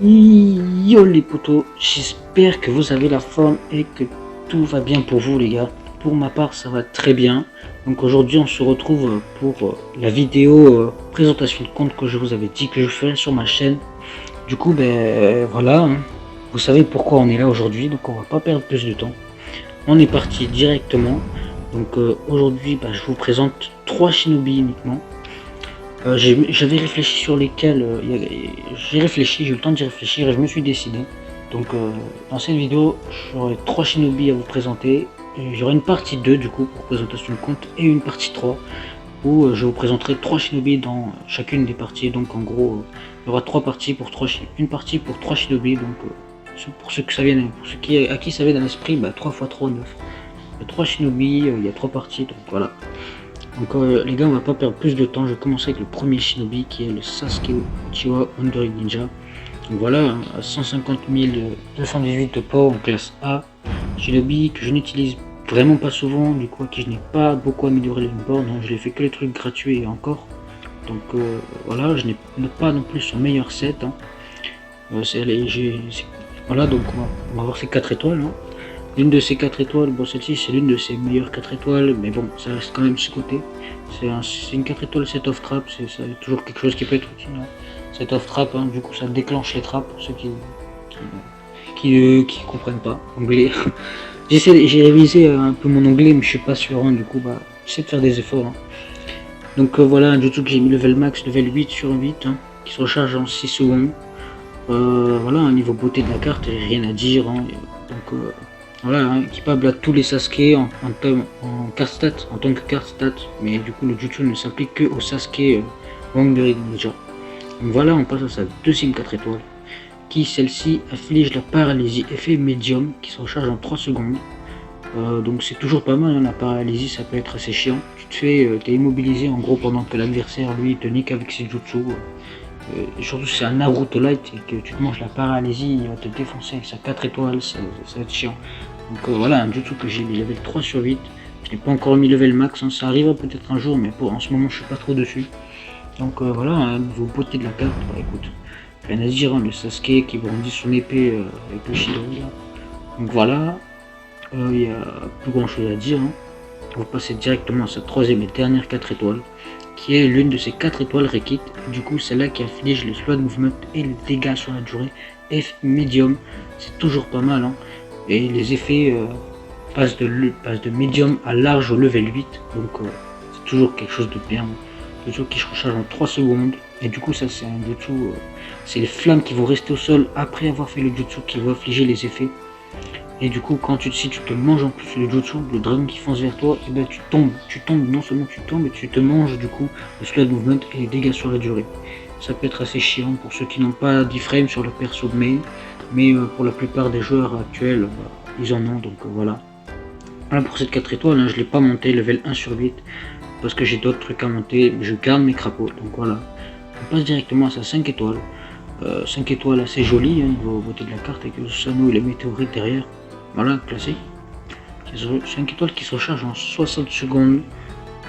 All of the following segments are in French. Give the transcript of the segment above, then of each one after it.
Yo les potos, j'espère que vous avez la forme et que tout va bien pour vous les gars. Pour ma part ça va très bien. Donc aujourd'hui on se retrouve pour la vidéo présentation de compte que je vous avais dit que je ferais sur ma chaîne. Du coup voilà, hein. Vous savez pourquoi on est là aujourd'hui, donc on va pas perdre plus de temps. On est parti directement. Donc aujourd'hui je vous présente 3 shinobi uniquement. J'avais réfléchi sur lesquels, j'ai réfléchi, j'ai eu le temps d'y réfléchir et je me suis décidé. Donc dans cette vidéo, j'aurai 3 shinobi à vous présenter. J'aurai une partie 2 du coup pour présentation de compte et une partie 3 où je vous présenterai 3 shinobi dans chacune des parties. Donc en gros, il y aura 3 parties pour 3 une partie pour 3 shinobi. Donc pour ceux que ça vient, pour ceux à qui ça vient dans l'esprit, 3 x 3, 9. Il y a 3 shinobi, il y a 3 parties, donc voilà. Donc les gars, on va pas perdre plus de temps, je vais commencer avec le premier shinobi qui est le Sasuke Uchiwa Wandering Ninja. Donc voilà, à 150 218 de power en classe A, shinobi que je n'utilise vraiment pas souvent, du coup à qui je n'ai pas beaucoup amélioré le board, je l'ai fait que les trucs gratuits et encore. Donc voilà, je n'ai pas non plus son meilleur set. Voilà, donc on va voir ses 4 étoiles. L'une de ces 4 étoiles, bon celle-ci c'est l'une de ses meilleures 4 étoiles, mais bon ça reste quand même sous-côté. C'est une 4 étoiles set off trap, c'est toujours quelque chose qui peut être utile. Set off trap, du coup ça déclenche les trappes pour ceux qui comprennent pas anglais. J'ai révisé un peu mon anglais mais je suis pas sûr, du coup j'essaie de faire des efforts. Donc voilà un jutsu que j'ai mis level max, level 8 sur 8, qui se recharge en 6 secondes. Voilà, un niveau beauté de la carte, rien à dire. Donc voilà, équipable à tous les Sasuke en carte stat, en tant que carte stat, mais du coup le jutsu ne s'applique que au Sasuke Wandering Ninja. Donc voilà, on passe à sa deuxième 4 étoiles, qui celle-ci afflige la paralysie effet médium, qui se recharge en 3 secondes. Donc c'est toujours pas mal, la paralysie ça peut être assez chiant. T'es immobilisé en gros pendant que l'adversaire lui te nique avec ses jutsu. Surtout si c'est un Naruto Light et que tu te manges la paralysie, il va te défoncer avec sa 4 étoiles, ça va être chiant. Donc voilà, un jutsu que j'ai mis level 3 sur 8. Je n'ai pas encore mis level max, ça arrivera peut-être un jour, mais en ce moment je suis pas trop dessus. Donc voilà, un niveau beauté de la carte, écoute, rien à dire, le Sasuke qui brandit son épée avec le Shidori. Donc voilà, il n'y a plus grand chose à dire. On va passer directement à sa troisième et dernière 4 étoiles, qui est l'une de ces 4 étoiles Rekit, du coup celle-là qui afflige le slow movement et les dégâts sur la durée F medium, c'est toujours pas mal, et les effets passent de medium à large au level 8, donc c'est toujours quelque chose de bien, le jutsu qui se recharge en 3 secondes, et du coup ça c'est un jutsu, c'est les flammes qui vont rester au sol après avoir fait le jutsu qui vont affliger les effets. Et du coup, si tu te manges en plus le jutsu, le dragon qui fonce vers toi, et tu tombes, non seulement tu tombes, mais tu te manges du coup le slide movement et les dégâts sur la durée. Ça peut être assez chiant pour ceux qui n'ont pas 10 frames sur le perso de main, mais pour la plupart des joueurs actuels, ils en ont, donc voilà. Voilà pour cette 4 étoiles, je ne l'ai pas monté level 1 sur 8, parce que j'ai d'autres trucs à monter, mais je garde mes crapauds, donc voilà. On passe directement à sa 5 étoiles. 5 étoiles assez jolies, niveau beauté de la carte, avec le Susanoo et les météorites derrière. Voilà, classique. 5 étoiles qui se recharge en 60 secondes,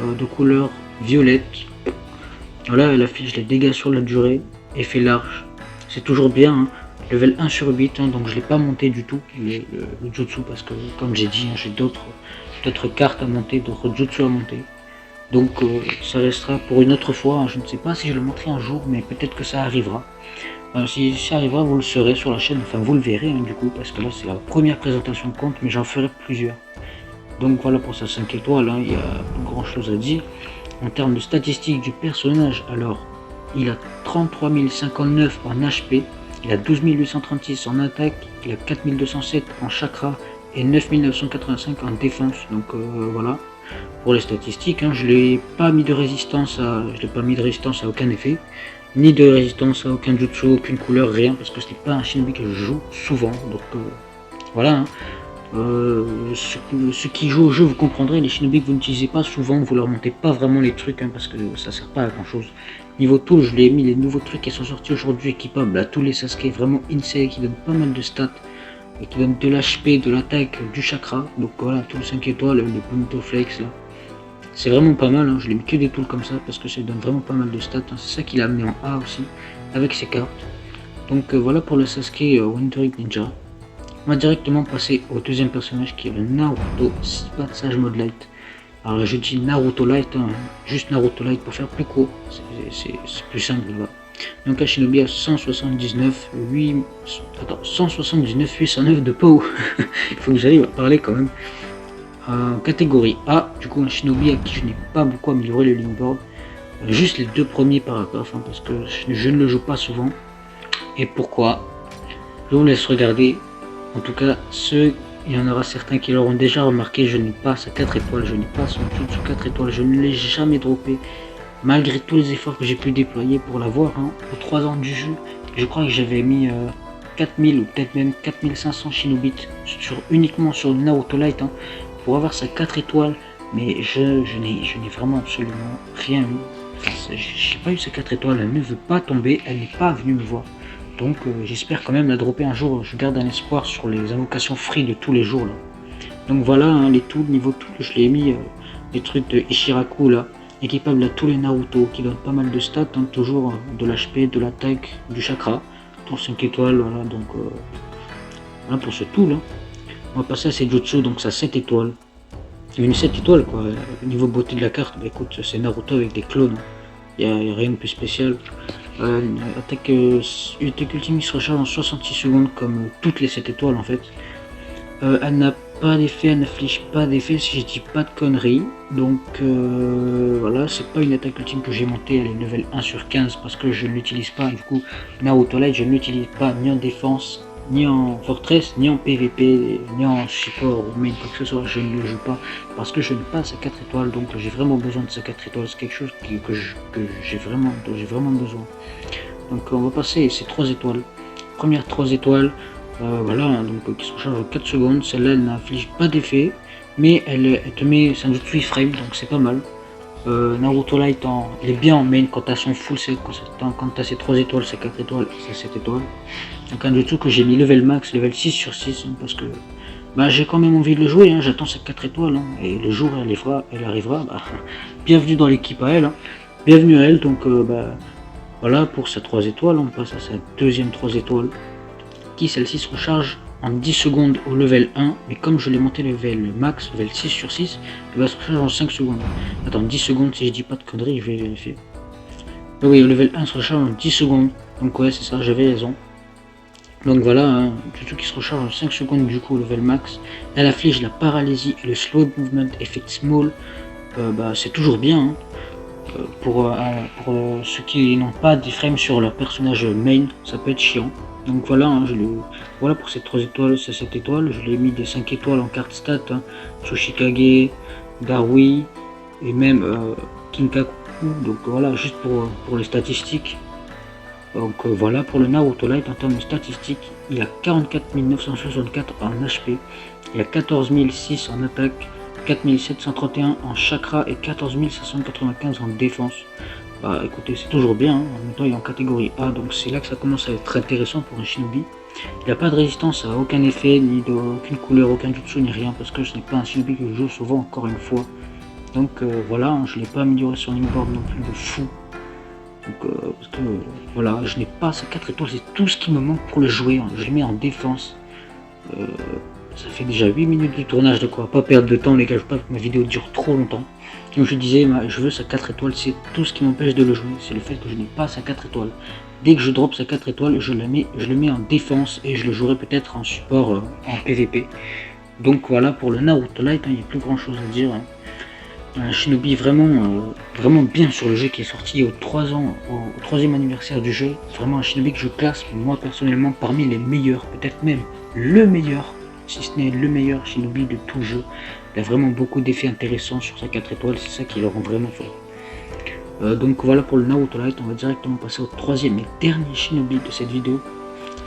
de couleur violette. Voilà, elle affiche les dégâts sur la durée, effet large. C'est toujours bien, level 1 sur 8, donc je ne l'ai pas monté du tout, le jutsu, parce que comme j'ai dit, j'ai d'autres cartes à monter, d'autres jutsu à monter. Donc ça restera pour une autre fois, je ne sais pas si je le monterai un jour, mais peut-être que ça arrivera. Si ça arrivera, vous le saurez sur la chaîne, enfin vous le verrez du coup, parce que là c'est la première présentation de compte, mais j'en ferai plusieurs. Donc voilà pour sa 5 étoiles, il n'y a pas grand chose à dire. En termes de statistiques du personnage, alors il a 33 059 en HP, il a 12 836 en attaque, il a 4 207 en chakra et 9 985 en défense. Donc voilà pour les statistiques, je l'ai pas mis de résistance à aucun effet, ni de résistance à aucun jutsu, aucune couleur, rien, parce que ce n'est pas un shinobi que je joue souvent, donc voilà. Ceux qui jouent au jeu, vous comprendrez, les shinobi que vous n'utilisez pas souvent, vous leur montez pas vraiment les trucs, parce que ça sert pas à grand chose. Niveau tool, je l'ai mis les nouveaux trucs qui sont sortis aujourd'hui, équipables à tous les Sasuke, vraiment insane, qui donnent pas mal de stats, et qui donnent de l'HP, de l'attaque, du chakra, donc voilà, tous les 5 étoiles, les Punto Flex là. C'est vraiment pas mal, je l'ai mis que des tools comme ça parce que ça donne vraiment pas mal de stats, c'est ça qu'il a amené en A aussi avec ses cartes. Donc voilà pour le Sasuke Wandering Ninja. On va directement passer au deuxième personnage qui est le Naruto 6 passage mode light. Alors je dis Naruto light, hein, juste Naruto light pour faire plus court, c'est plus simple là. Donc un Shinobi à 179, 809 de POW. Il faut que j'arrive à parler quand même. Catégorie A, du coup un Shinobi à qui je n'ai pas beaucoup amélioré le lingboard. Juste les deux premiers paragraphes, hein, parce que je ne le joue pas souvent. Et pourquoi? Je vous laisse regarder. En tout cas, il y en aura certains qui l'auront déjà remarqué, je n'ai pas sa 4 étoiles, je n'ai pas son tout sous 4 étoiles, je ne l'ai jamais droppé. Malgré tous les efforts que j'ai pu déployer pour l'avoir, hein, aux 3 ans du jeu, je crois que j'avais mis 4000 ou peut-être même 4500 Shinobits uniquement sur le Naruto Light, hein, pour avoir sa 4 étoiles, mais je n'ai vraiment absolument rien eu. Enfin, j'ai pas eu sa 4 étoiles, elle ne veut pas tomber, elle n'est pas venue me voir. Donc j'espère quand même la dropper un jour, je garde un espoir sur les invocations free de tous les jours là. Donc voilà, hein, les tools, niveau tool, je l'ai mis les trucs de Ishiraku là, équipable à tous les Naruto, qui donnent pas mal de stats, hein, toujours de l'HP, de l'attaque, du chakra, pour 5 étoiles, voilà, donc voilà pour ce tool. Hein. On va passer à ses jutsu, donc ça 7 étoiles. Une 7 étoiles quoi, niveau beauté de la carte, bah écoute, c'est Naruto avec des clones, il n'y a rien de plus spécial. Attaque ultime se recharge en 66 secondes comme toutes les 7 étoiles en fait. Elle n'a pas d'effet, elle n'affiche pas d'effet si je dis pas de conneries. Donc voilà, c'est pas une attaque ultime que j'ai montée, elle est level 1 sur 15 parce que je ne l'utilise pas. Du coup, Naruto Light, je ne l'utilise pas ni en défense, ni en fortress, ni en PVP, ni en support ou main, quoi que ce soit. Je ne le joue pas parce que je n'ai pas sa 4 étoiles. Donc j'ai vraiment besoin de sa 4 étoiles. C'est quelque chose dont j'ai vraiment besoin. Donc on va passer ces 3 étoiles. Première 3 étoiles. Voilà, hein, donc qui se recharge en 4 secondes, celle-là elle n'inflige pas d'effet, mais elle te met un jutsu iframe, donc c'est pas mal. Naruto Light, il est bien en main quand t'as son full set, quand t'as ses 3 étoiles, ses 4 étoiles, ses 7 étoiles. Donc un jutsu que j'ai mis level max, level 6 sur 6, hein, parce que bah, j'ai quand même envie de le jouer, hein, j'attends ses 4 étoiles, hein, et le jour elle arrivera, bah, bienvenue dans l'équipe à elle, hein, bienvenue à elle, donc bah, voilà pour sa 3 étoiles, on passe à sa deuxième 3 étoiles. Celle-ci se recharge en 10 secondes au level 1, mais comme je l'ai monté level max, level 6 sur 6, il va se recharger en 5 secondes. Attends, 10 secondes, si je dis pas de conneries, je vais vérifier. Oui, au level 1 se recharge en 10 secondes, donc ouais, c'est ça, j'avais raison. Donc voilà, hein, tout qui se recharge en 5 secondes du coup au level max. Elle afflige la paralysie et le slow movement effect small, bah, c'est toujours bien. Hein. Pour ceux qui n'ont pas d'iframe sur leur personnage main, ça peut être chiant. Donc voilà, hein, voilà pour ces 3 étoiles, ces 7 étoiles, je l'ai mis des 5 étoiles en carte stat, hein, Tsuchikage, Darui et même Kinkaku, donc voilà, juste pour les statistiques. Donc voilà pour le Naruto Light en termes de statistiques, il a 44 964 en HP, il a 14 006 en attaque, 4731 en chakra et 14 595 en défense. Bah écoutez, c'est toujours bien, hein. En même temps il est en catégorie A, donc c'est là que ça commence à être intéressant pour un shinobi. Il n'a pas de résistance à aucun effet, ni d'aucune couleur, aucun jutsu, ni rien, parce que ce n'est pas un shinobi que je joue souvent, encore une fois. Donc voilà, hein, je ne l'ai pas amélioré sur lingboard non plus de fou. Donc parce que voilà, je n'ai pas ces 4 étoiles, c'est tout ce qui me manque pour le jouer, hein. Je le mets en défense. Ça fait déjà 8 minutes du tournage, de quoi pas perdre de temps les gars, je veux pas que ma vidéo dure trop longtemps. Comme je disais, je veux sa 4 étoiles, c'est tout ce qui m'empêche de le jouer, c'est le fait que je n'ai pas sa 4 étoiles. Dès que je drop sa 4 étoiles, je le mets en défense et je le jouerai peut-être en support en PVP. Donc voilà pour le Naruto Light, hein, il n'y a plus grand chose à dire. Hein. Un shinobi vraiment bien sur le jeu qui est sorti au 3e anniversaire du jeu. Vraiment un shinobi que je classe moi personnellement parmi les meilleurs, peut-être même le meilleur, si ce n'est le meilleur shinobi de tout jeu. Il a vraiment beaucoup d'effets intéressants sur sa 4 étoiles, c'est ça qui le rend vraiment fort. Donc voilà pour le Naruto Light, on va directement passer au 3e et dernier shinobi de cette vidéo,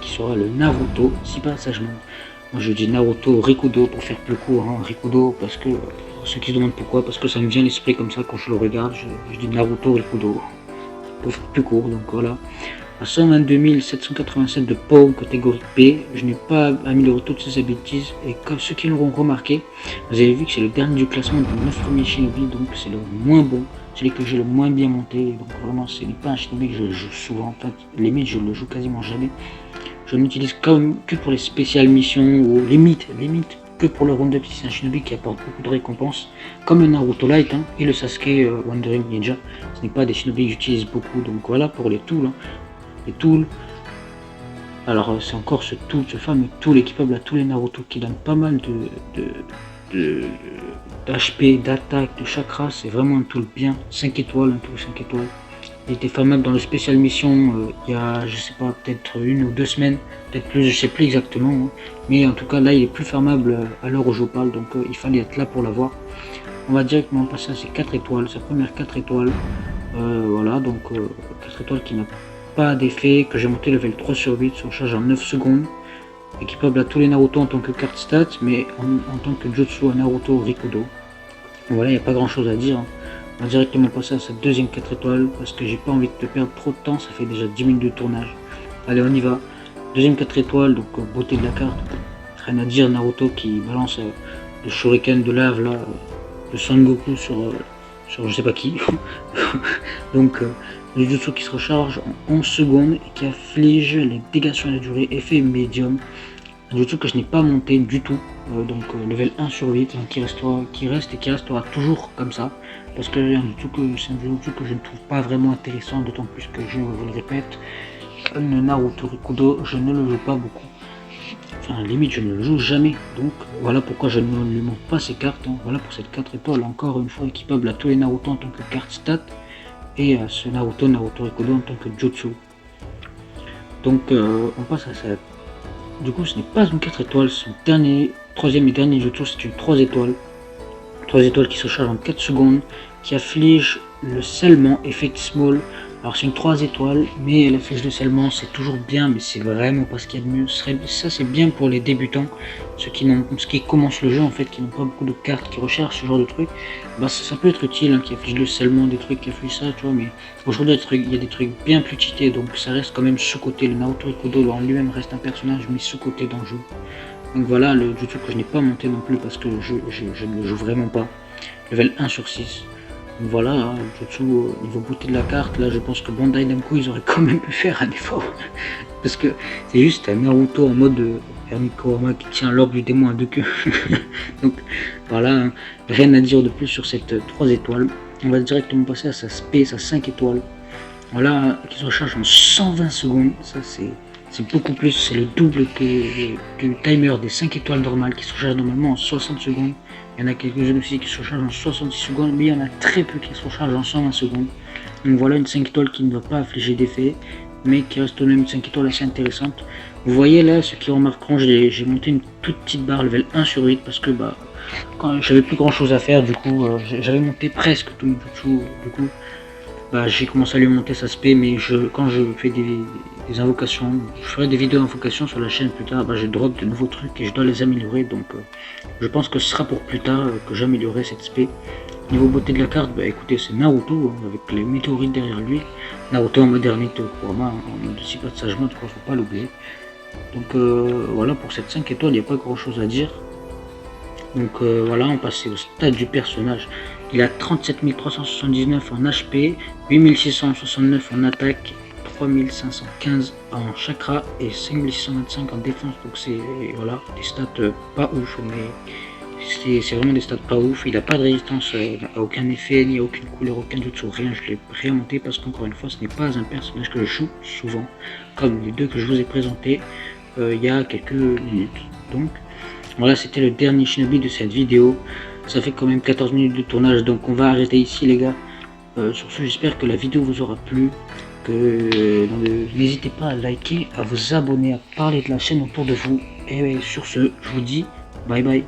qui sera le Naruto 6 passages mode. Moi je dis Naruto Rikudo pour faire plus court, hein, Rikudo parce que, pour ceux qui se demandent pourquoi, parce que ça me vient à l'esprit comme ça quand je le regarde, je dis Naruto Rikudo, pour faire plus court, donc voilà. À 122 787 de POW catégorie P, je n'ai pas amélioré toutes ses abilities, et comme ceux qui l'auront remarqué, vous avez vu que c'est le dernier du classement des 9 premiers shinobi, donc c'est le moins bon. celui que j'ai le moins bien monté, donc vraiment ce n'est pas un shinobi que je joue souvent, en fait, limite je le joue quasiment jamais. Je l'utilise que pour les spéciales missions, ou limite que pour le round-up si c'est un shinobi qui apporte beaucoup de récompenses, comme le Naruto Light et le Sasuke Wandering Ninja. Ce n'est pas des shinobi que j'utilise beaucoup, donc voilà pour les tools. Les tools. Alors c'est encore ce tool, ce fameux tool équipable à tous les Naruto qui donne pas mal d'HP, d'attaque, de chakra. C'est vraiment un tool bien, 5 étoiles, un tool 5 étoiles. Il était farmable dans le spécial mission il y a, je sais pas, peut-être 1 ou 2 semaines, peut-être plus, je sais plus exactement, mais en tout cas là il est plus farmable à l'heure où je parle, donc il fallait être là pour l'avoir. On va directement passer à ses 4 étoiles, sa première 4 étoiles, voilà, donc 4 étoiles qui n'a pas d'effet, que j'ai monté level 3 sur 8, sur charge en 9 secondes, équipable à tous les Naruto en tant que carte stat, mais en tant que Jutsu à Naruto Rikudo. Voilà, il n'y a pas grand chose à dire. On va directement passer à sa deuxième 4 étoiles parce que j'ai pas envie de perdre trop de temps, ça fait déjà 10 minutes de tournage. Allez, on y va. Deuxième 4 étoiles, donc beauté de la carte. Rien à dire, Naruto qui balance le shuriken de lave là, de Son Goku sur je sais pas qui. Donc le jutsu qui se recharge en 11 secondes et qui afflige les dégâts sur la durée, effet médium. Un jutsu que je n'ai pas monté du tout, donc level 1 sur 8, qui reste et qui restera toujours comme ça, parce que c'est un jutsu que je ne trouve pas vraiment intéressant, d'autant plus que je vous le répète, le Naruto Rikudo, je ne le joue pas beaucoup. Enfin, limite, je ne le joue jamais, donc voilà pourquoi je ne lui montre pas ces cartes. Voilà pour cette 4 étoiles, encore une fois équipable à tous les Naruto en tant que carte stat, et à ce Naruto Rikudo en tant que jutsu. Donc on passe à ça. Du coup, ce n'est pas une 4 étoiles, son troisième et dernier jutsu, c'est une 3 étoiles. 3 étoiles qui se charge en 4 secondes, qui afflige le scellement, effect small. Alors c'est une 3 étoiles, mais elle afflige le scellement, c'est toujours bien, mais c'est vraiment pas ce qu'il y a de mieux. Ça c'est bien pour les débutants, ceux qui commencent le jeu en fait, qui n'ont pas beaucoup de cartes, qui recherchent ce genre de trucs. Bah ça peut être utile, qui afflige le scellement, des trucs qui affligent ça, tu vois, mais aujourd'hui il y a des trucs bien plus cheatés, donc ça reste quand même sous-côté. Le Naruto Rikudo en lui-même reste un personnage mis sous-côté dans le jeu. Donc voilà le jutsu que je n'ai pas monté non plus parce que je ne le joue vraiment pas. Level 1 sur 6. Donc voilà, jutsu niveau beauté de la carte, là je pense que Bandai Namco ils auraient quand même pu faire un effort. Parce que c'est juste un Naruto en mode Hermit Kurama qui tient l'orbe du démon à deux queues. Donc voilà, rien à dire de plus sur cette 3 étoiles. On va directement passer à sa SP, sa 5 étoiles. Voilà, qui se recharge en 120 secondes, ça c'est beaucoup plus, c'est le double du timer des 5 étoiles normales qui se rechargent normalement en 60 secondes. Il y en a quelques-unes aussi qui se rechargent en 66 secondes, mais il y en a très peu qui se rechargent en 120 secondes. Donc voilà une 5 étoiles qui ne va pas affliger d'effet, mais qui reste tout de même une 5 étoiles assez intéressante. Vous voyez là, ceux qui remarqueront, j'ai monté une toute petite barre level 1 sur 8 parce que quand j'avais plus grand chose à faire, du coup j'avais monté presque tout le jutsu, du coup j'ai commencé à lui monter sa spé, mais quand je fais des invocations, je ferai des vidéos d'invocations sur la chaîne plus tard, je drop de nouveaux trucs et je dois les améliorer, donc je pense que ce sera pour plus tard que j'améliorerai cette spé. Niveau beauté de la carte, écoutez, c'est Naruto avec les météorites derrière lui, Naruto en modernité Kurama, en mode si pas de sage mode, faut pas l'oublier. Donc voilà, pour cette 5 étoiles, il n'y a pas grand chose à dire. Donc voilà, on passe au stade du personnage. Il a 37 379 en HP, 8669 en attaque, 3515 en chakra et 5625 en défense. Donc c'est voilà, des stats pas ouf, mais c'est vraiment des stats pas ouf. Il n'a pas de résistance à aucun effet, ni à aucune couleur, aucun jutsu, rien. Je l'ai rien monté parce qu'encore une fois, ce n'est pas un personnage que je joue souvent, comme les deux que je vous ai présentés il y a quelques minutes. Donc voilà, c'était le dernier shinobi de cette vidéo. Ça fait quand même 14 minutes de tournage, donc on va arrêter ici les gars. Sur ce, j'espère que la vidéo vous aura plu. N'hésitez pas à liker, à vous abonner, à parler de la chaîne autour de vous. Et sur ce, je vous dis bye bye.